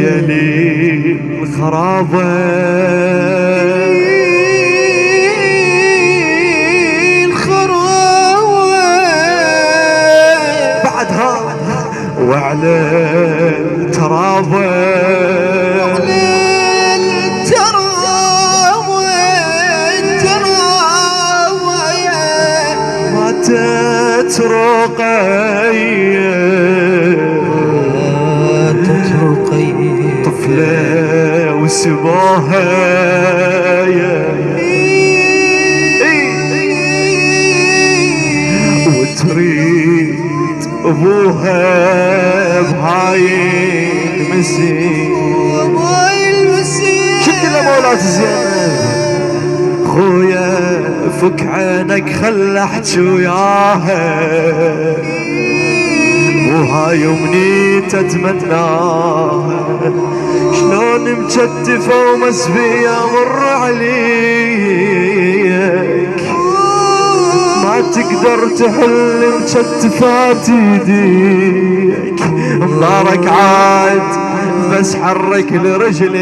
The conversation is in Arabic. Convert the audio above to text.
ليلي الخرابة بعدها وعلى الترابة ماتت رقية طفلة وسباها وتريد ابوها بهاي المسير شد يا مولات زينب خويا فك عينك خل احجي وياها وهاي امنيتي اتمناها شلون مجتفة ومسبية مر عليك ما تقدر تحل مجتفات ايديك مبارك عاد بس حرك لرجليك